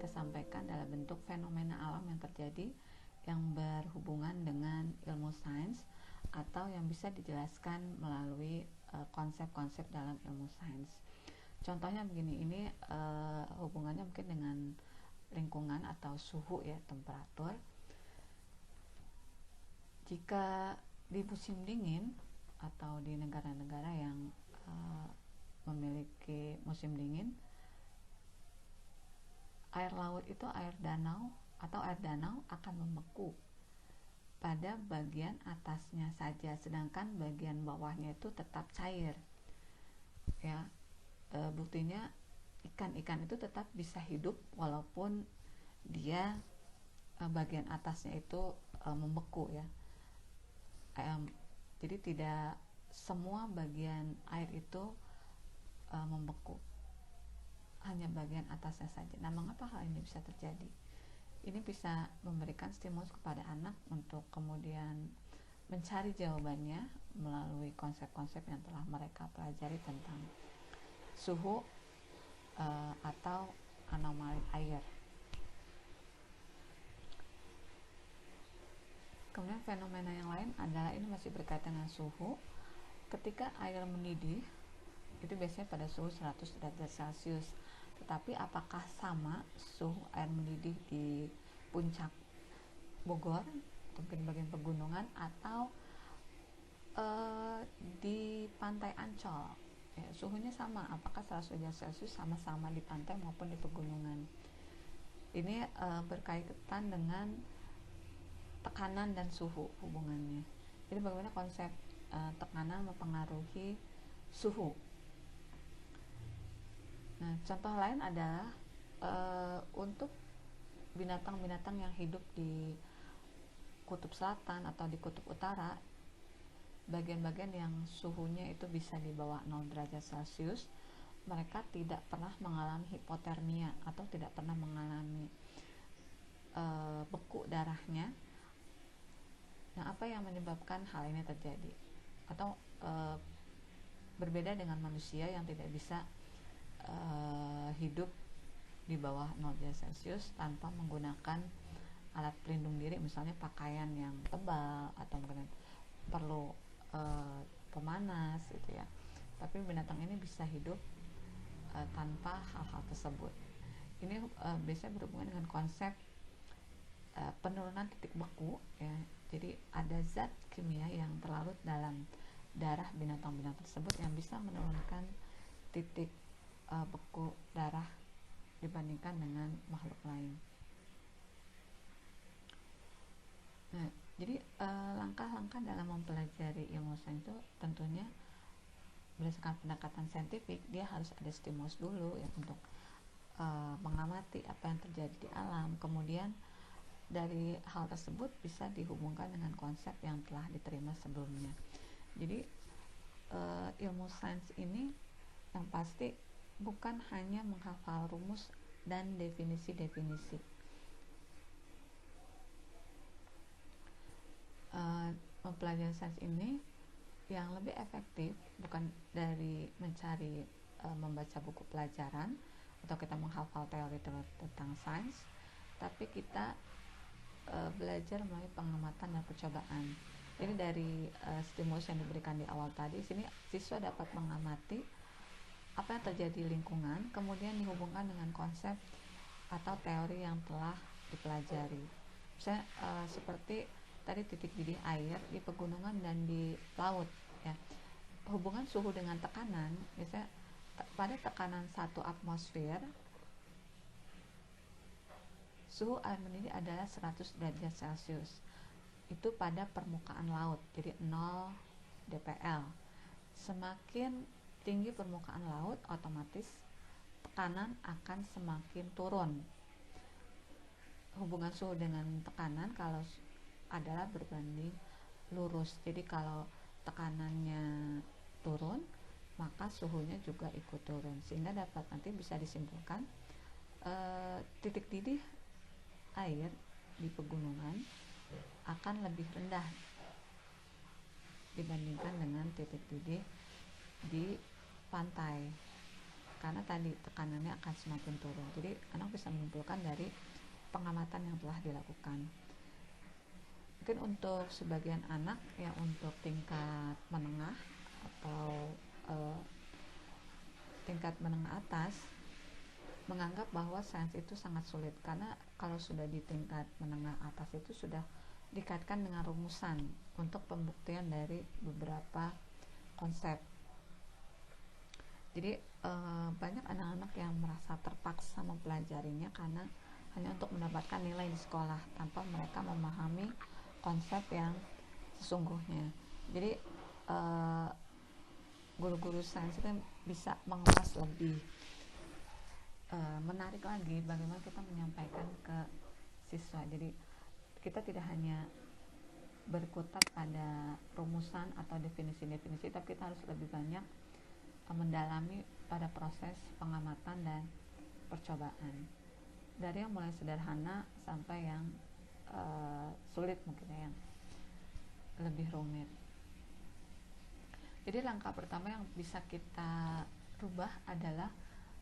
kita sampaikan dalam bentuk fenomena alam yang terjadi yang berhubungan dengan ilmu sains atau yang bisa dijelaskan melalui konsep-konsep dalam ilmu sains. Contohnya begini, ini hubungannya mungkin dengan lingkungan atau suhu ya, temperatur. Jika di musim dingin atau di negara-negara yang memiliki musim dingin, air laut itu, air danau akan membeku pada bagian atasnya saja, sedangkan bagian bawahnya itu tetap cair ya. Buktinya ikan-ikan itu tetap bisa hidup walaupun dia bagian atasnya itu membeku ya. Jadi tidak semua bagian air itu membeku, hanya bagian atasnya saja. Nah, mengapa hal ini bisa terjadi? Ini bisa memberikan stimulus kepada anak untuk kemudian mencari jawabannya melalui konsep-konsep yang telah mereka pelajari tentang suhu atau anomali air. Kemudian fenomena yang lain adalah, ini masih berkaitan dengan suhu. Ketika air mendidih, itu biasanya pada suhu 100 derajat Celcius. Tetapi apakah sama suhu air mendidih di puncak Bogor, atau mungkin bagian pegunungan, atau di pantai Ancol? Ya, suhunya sama, apakah 100 derajat Celcius sama-sama di pantai maupun di pegunungan? Ini berkaitan dengan tekanan dan suhu hubungannya. Jadi bagaimana konsep tekanan mempengaruhi suhu. Nah, contoh lain adalah untuk binatang-binatang yang hidup di kutub selatan atau di kutub utara, bagian-bagian yang suhunya itu bisa di bawah 0 derajat Celcius, mereka tidak pernah mengalami hipotermia atau tidak pernah mengalami beku darahnya. Nah, apa yang menyebabkan hal ini terjadi? Atau berbeda dengan manusia yang tidak bisa hidup di bawah 0 derajat Celcius tanpa menggunakan alat pelindung diri, misalnya pakaian yang tebal atau mungkin perlu pemanas gitu ya. Tapi binatang ini bisa hidup tanpa hal-hal tersebut. Ini biasanya berhubungan dengan konsep penurunan titik beku ya. Jadi ada zat kimia yang terlarut dalam darah binatang-binatang tersebut yang bisa menurunkan titik beku darah dibandingkan dengan makhluk lain. Nah, jadi langkah-langkah dalam mempelajari ilmu sains itu tentunya berdasarkan pendekatan saintifik, dia harus ada stimulus dulu ya untuk mengamati apa yang terjadi di alam. Kemudian dari hal tersebut bisa dihubungkan dengan konsep yang telah diterima sebelumnya. Jadi ilmu sains ini yang pasti bukan hanya menghafal rumus dan definisi-definisi. Mempelajari sains ini yang lebih efektif bukan dari mencari membaca buku pelajaran atau kita menghafal teori tentang sains, tapi kita belajar melalui pengamatan dan percobaan. Jadi dari stimulus yang diberikan di awal tadi, sini siswa dapat mengamati apa yang terjadi di lingkungan, kemudian dihubungkan dengan konsep atau teori yang telah dipelajari. Misalnya seperti tadi titik didih air di pegunungan dan di laut ya. Hubungan suhu dengan tekanan, misalnya pada tekanan 1 atmosfer, suhu air mendidih adalah 100 derajat Celcius. Itu pada permukaan laut, jadi 0 dpl. Semakin tinggi permukaan laut, otomatis tekanan akan semakin turun. Hubungan suhu dengan tekanan kalau adalah berbanding lurus. Jadi kalau tekanannya turun, maka suhunya juga ikut turun, sehingga dapat nanti bisa disimpulkan titik didih air di pegunungan akan lebih rendah dibandingkan dengan titik didih di pantai. karena tadi tekanannya akan semakin turun. Jadi anak bisa menyimpulkan dari pengamatan yang telah dilakukan. Mungkin untuk sebagian anak ya, untuk tingkat menengah atau tingkat menengah atas, menganggap bahwa sains itu sangat sulit, karena kalau sudah di tingkat menengah atas itu sudah dikaitkan dengan rumusan untuk pembuktian dari beberapa konsep. Jadi banyak anak-anak yang merasa terpaksa mempelajarinya karena hanya untuk mendapatkan nilai di sekolah tanpa mereka memahami konsep yang sesungguhnya. Jadi guru-guru sains itu bisa mengemas lebih menarik lagi bagaimana kita menyampaikan ke siswa. Jadi kita tidak hanya berkutat pada rumusan atau definisi-definisi, tapi kita harus lebih banyak mendalami pada proses pengamatan dan percobaan, dari yang mulai sederhana sampai yang sulit, mungkin yang lebih rumit. Jadi langkah pertama yang bisa kita rubah adalah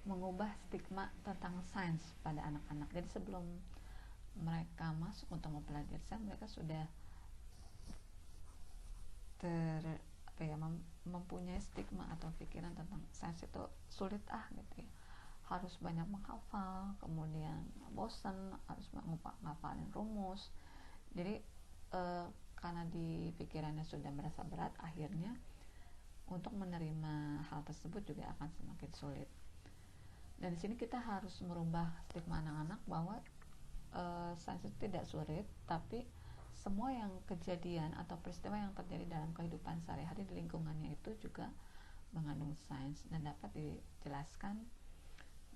mengubah stigma tentang sains pada anak-anak. Jadi sebelum mereka masuk untuk mempelajari sains, mereka sudah mempunyai stigma atau pikiran tentang sains itu sulit gitu ya, harus banyak menghafal, kemudian bosan, harus menghafalin rumus. Jadi karena di pikirannya sudah merasa berat, akhirnya untuk menerima hal tersebut juga akan semakin sulit. Dan di sini kita harus merubah stigma anak-anak bahwa sains itu tidak sulit, tapi semua yang kejadian atau peristiwa yang terjadi dalam kehidupan sehari-hari di lingkungannya itu juga mengandung sains dan dapat dijelaskan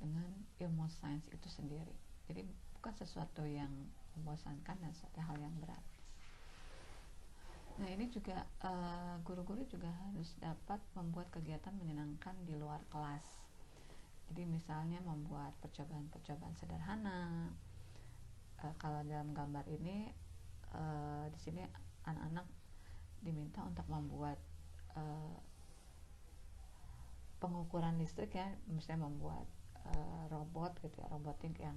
dengan ilmu sains itu sendiri. Jadi bukan sesuatu yang membosankan dan sesuatu hal yang berat. Nah, ini juga guru-guru juga harus dapat membuat kegiatan menyenangkan di luar kelas. Jadi misalnya membuat percobaan-percobaan sederhana. Kalau dalam gambar ini di sini anak-anak diminta untuk membuat pengukuran listrik ya, misalnya membuat robot gitu ya, robotik yang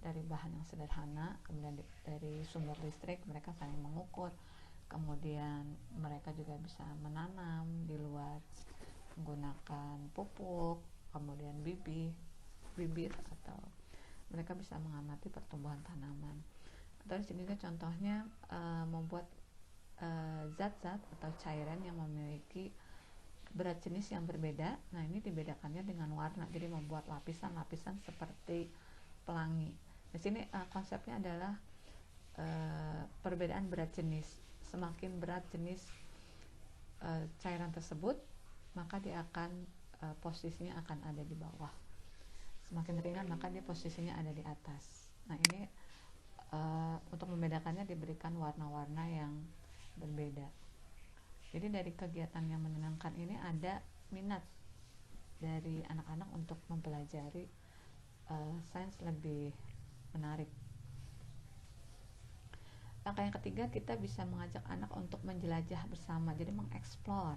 dari bahan yang sederhana, kemudian dari sumber listrik mereka saling mengukur. Kemudian mereka juga bisa menanam di luar menggunakan pupuk, kemudian bibit, atau mereka bisa mengamati pertumbuhan tanaman. Atau di sini contohnya membuat zat-zat atau cairan yang memiliki berat jenis yang berbeda. Nah, ini dibedakannya dengan warna. Jadi membuat lapisan-lapisan seperti pelangi. Di sini konsepnya adalah perbedaan berat jenis. Semakin berat jenis cairan tersebut, maka dia akan posisinya akan ada di bawah. Semakin ringan, maka dia posisinya ada di atas. Nah, ini untuk membedakannya diberikan warna-warna yang berbeda. Jadi dari kegiatan yang menyenangkan ini ada minat dari anak-anak untuk mempelajari sains lebih menarik. Langkah yang ketiga, kita bisa mengajak anak untuk menjelajah bersama, jadi mengeksplor.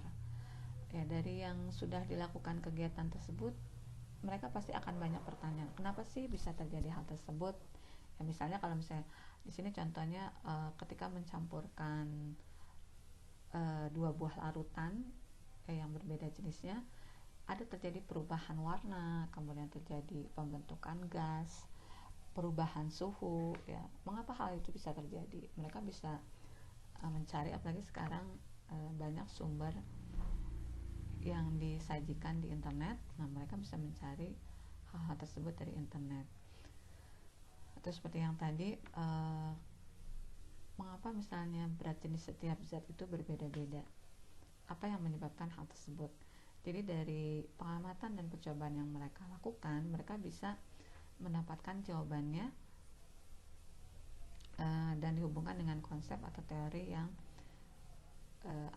Ya, dari yang sudah dilakukan kegiatan tersebut, mereka pasti akan banyak pertanyaan. Kenapa sih bisa terjadi hal tersebut? Ya, misalnya kalau misalnya di sini contohnya ketika mencampurkan dua buah larutan yang berbeda jenisnya, ada terjadi perubahan warna, kemudian terjadi pembentukan gas, perubahan suhu. Ya, mengapa hal itu bisa terjadi? Mereka bisa mencari, apalagi sekarang banyak sumber yang disajikan di internet. Nah, mereka bisa mencari hal-hal tersebut dari internet. Atau seperti yang tadi, mengapa misalnya berat jenis setiap zat itu berbeda-beda? Apa yang menyebabkan hal tersebut? Jadi dari pengamatan dan percobaan yang mereka lakukan, mereka bisa mendapatkan jawabannya dan dihubungkan dengan konsep atau teori yang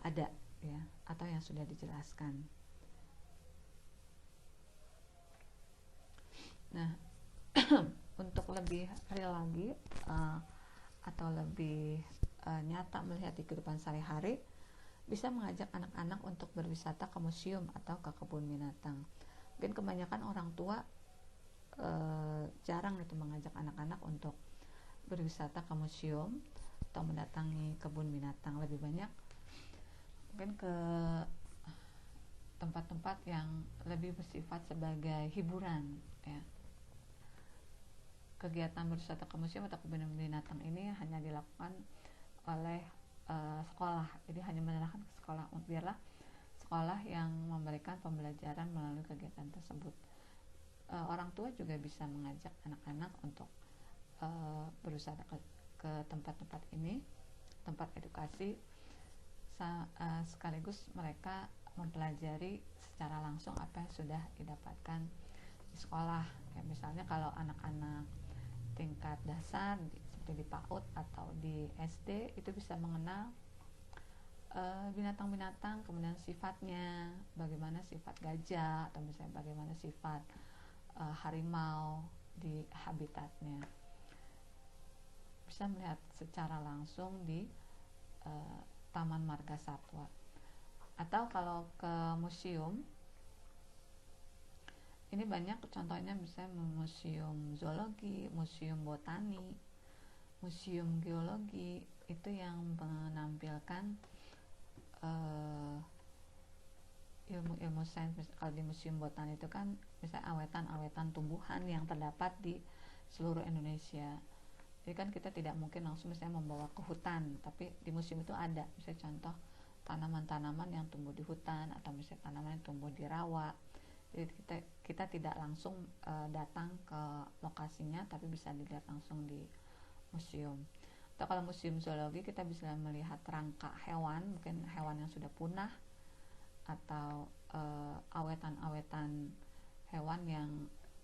ada ya, atau yang sudah dijelaskan. Nah, untuk lebih real lagi atau lebih nyata melihat di kehidupan sehari-hari, bisa mengajak anak-anak untuk berwisata ke museum atau ke kebun binatang. Mungkin kebanyakan orang tua jarang itu mengajak anak-anak untuk berwisata ke museum atau mendatangi kebun binatang. Lebih banyak mungkin ke tempat-tempat yang lebih bersifat sebagai hiburan ya. Kegiatan berwisata ke museum atau kebun binatang ini hanya dilakukan oleh sekolah, jadi hanya menyerahkan ke sekolah, biarlah sekolah yang memberikan pembelajaran melalui kegiatan tersebut. Orang tua juga bisa mengajak anak-anak untuk berwisata ke tempat-tempat ini, tempat edukasi, sekaligus mereka mempelajari secara langsung apa yang sudah didapatkan di sekolah ya. Misalnya kalau anak-anak tingkat dasar seperti di PAUD atau di SD itu bisa mengenal binatang-binatang, kemudian sifatnya, bagaimana sifat gajah atau misalnya bagaimana sifat harimau di habitatnya, bisa melihat secara langsung di Taman Marga Satwa. Atau kalau ke museum, ini banyak contohnya, misalnya museum zoologi, museum botani, museum geologi, itu yang menampilkan ilmu-ilmu sains. Kalau di museum botani itu kan misalnya awetan-awetan tumbuhan yang terdapat di seluruh Indonesia. Jadi kan kita tidak mungkin langsung misalnya membawa ke hutan, tapi di museum itu ada misalnya contoh tanaman-tanaman yang tumbuh di hutan atau misalnya tanaman yang tumbuh di rawa. Jadi kita tidak langsung datang ke lokasinya, tapi bisa dilihat langsung di museum. Atau kalau museum zoologi kita bisa melihat rangka hewan, mungkin hewan yang sudah punah, atau awetan-awetan hewan yang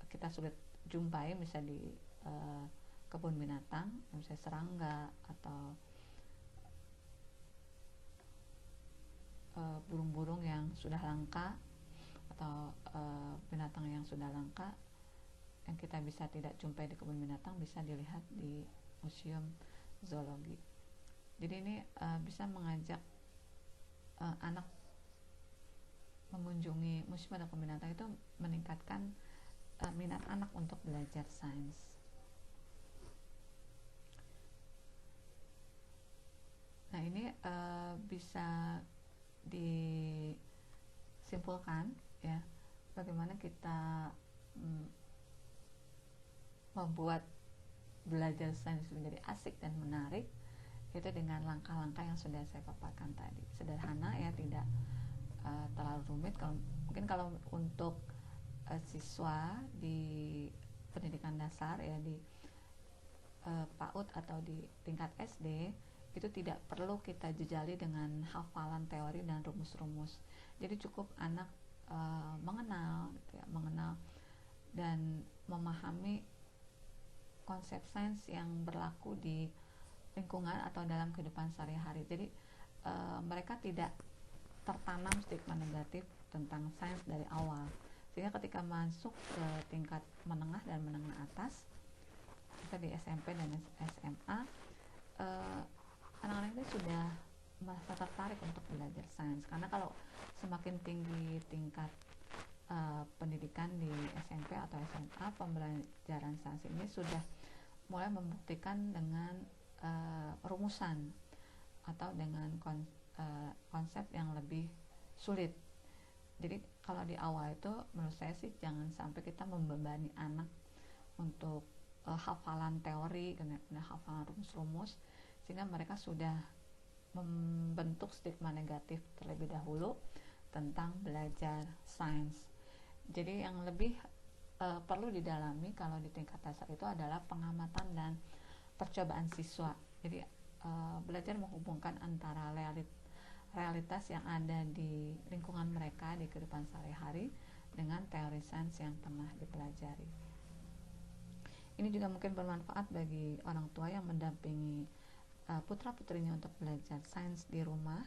kita sulit jumpai misalnya di kebun binatang, misalnya serangga atau burung-burung yang sudah langka atau binatang yang sudah langka yang kita bisa tidak jumpai di kebun binatang bisa dilihat di museum zoologi. Jadi ini bisa mengajak anak mengunjungi museum atau kebun binatang, itu meningkatkan minat anak untuk belajar sains. Nah ini bisa disimpulkan ya, bagaimana kita membuat belajar sains menjadi asik dan menarik, itu dengan langkah-langkah yang sudah saya paparkan tadi. Sederhana ya, tidak terlalu rumit. Mungkin kalau untuk siswa di pendidikan dasar ya, di PAUD atau di tingkat SD, itu tidak perlu kita jejali dengan hafalan teori dan rumus-rumus. Jadi cukup anak mengenal gitu ya, mengenal dan memahami konsep sains yang berlaku di lingkungan atau dalam kehidupan sehari-hari. Jadi mereka tidak tertanam stigma negatif tentang sains dari awal, sehingga ketika masuk ke tingkat menengah dan menengah atas, kita di SMP dan SMA, anak-anak itu sudah merasa tertarik untuk belajar sains. Karena kalau semakin tinggi tingkat pendidikan di SMP atau SMA, pembelajaran sains ini sudah mulai membuktikan dengan rumusan atau dengan konsep yang lebih sulit. Jadi kalau di awal itu menurut saya sih jangan sampai kita membebani anak untuk hafalan teori dan hafalan rumus-rumus, sehingga mereka sudah membentuk stigma negatif terlebih dahulu tentang belajar sains. Jadi yang lebih perlu didalami kalau di tingkat dasar itu adalah pengamatan dan percobaan siswa. Jadi belajar menghubungkan antara realitas yang ada di lingkungan mereka di kehidupan sehari-hari dengan teori sains yang pernah dipelajari. Ini juga mungkin bermanfaat bagi orang tua yang mendampingi putra-putrinya untuk belajar sains di rumah,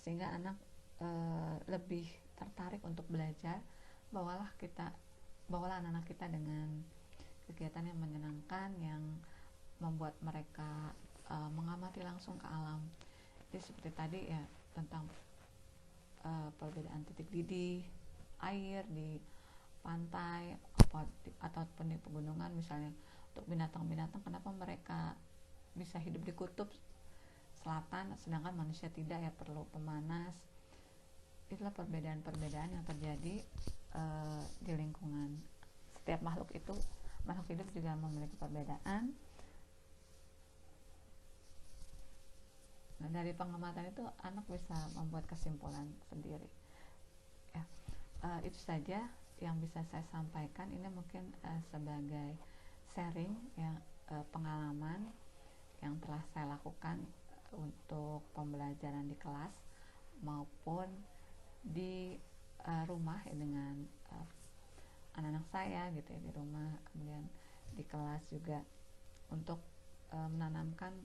sehingga anak lebih tertarik untuk belajar. Bawalah anak-anak kita dengan kegiatan yang menyenangkan, yang membuat mereka mengamati langsung ke alam. Jadi seperti tadi ya, tentang perbedaan titik didih air di pantai ataupun di pegunungan. Misalnya untuk binatang-binatang, kenapa mereka bisa hidup di kutub selatan sedangkan manusia tidak, ya perlu pemanas. Itulah perbedaan-perbedaan yang terjadi di lingkungan. Setiap makhluk hidup juga memiliki perbedaan. Nah, dari pengamatan itu anak bisa membuat kesimpulan sendiri. Ya, itu saja yang bisa saya sampaikan. Ini mungkin sebagai sharing ya, pengalaman yang telah saya lakukan untuk pembelajaran di kelas maupun di rumah ya, dengan anak-anak saya gitu ya, di rumah, kemudian di kelas juga, untuk menanamkan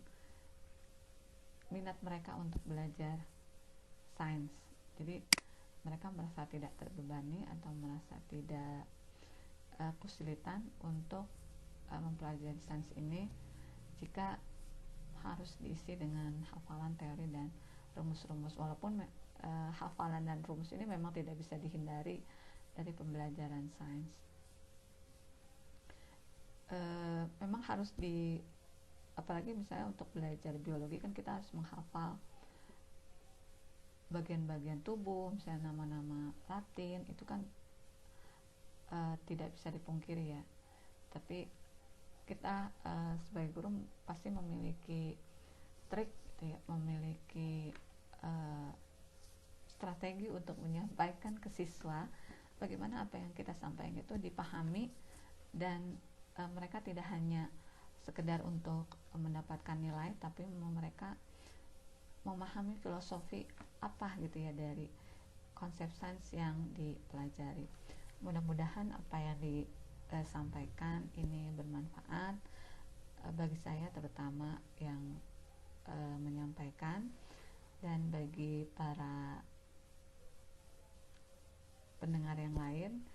minat mereka untuk belajar sains. Jadi mereka merasa tidak terbebani atau merasa tidak kesulitan untuk mempelajari sains ini jika harus diisi dengan hafalan teori dan rumus-rumus. Walaupun hafalan dan rumus ini memang tidak bisa dihindari dari pembelajaran sains. Memang harus apalagi misalnya untuk belajar biologi kan kita harus menghafal bagian-bagian tubuh, misalnya nama-nama Latin, itu kan tidak bisa dipungkiri ya. Tapi kita sebagai guru pasti memiliki trik gitu ya, memiliki strategi untuk menyampaikan ke siswa bagaimana apa yang kita sampaikan itu dipahami, dan mereka tidak hanya sekedar untuk mendapatkan nilai, tapi mereka memahami filosofi apa gitu ya dari konsep sains yang dipelajari. Mudah-mudahan apa yang disampaikan ini bermanfaat bagi saya, terutama yang menyampaikan, dan bagi para pendengar yang lain.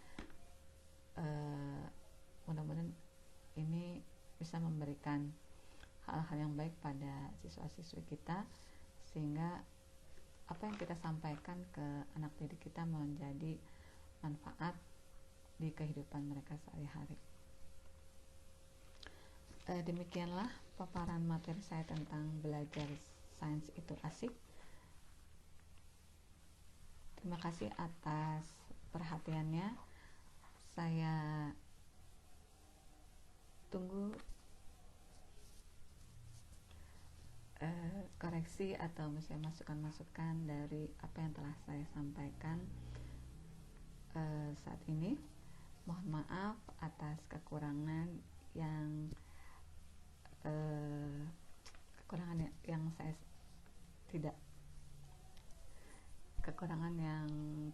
Mudah-mudahan ini bisa memberikan hal-hal yang baik pada siswa-siswi kita, sehingga apa yang kita sampaikan ke anak didik kita menjadi manfaat di kehidupan mereka sehari-hari. Demikianlah paparan materi saya tentang belajar sains itu asik. Terima kasih atas perhatiannya. Saya tunggu koreksi atau misalnya masukan-masukan dari apa yang telah saya sampaikan saat ini. Mohon maaf atas kekurangan yang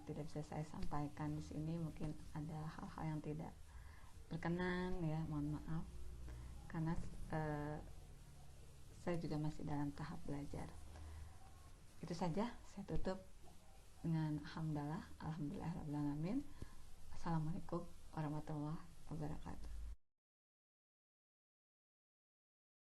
tidak bisa saya sampaikan di sini. Mungkin ada hal-hal yang tidak berkenan ya, mohon maaf, karena saya juga masih dalam tahap belajar. Itu saja, saya tutup dengan alhamdulillahirabbil alamin. Assalamualaikum warahmatullahi wabarakatuh.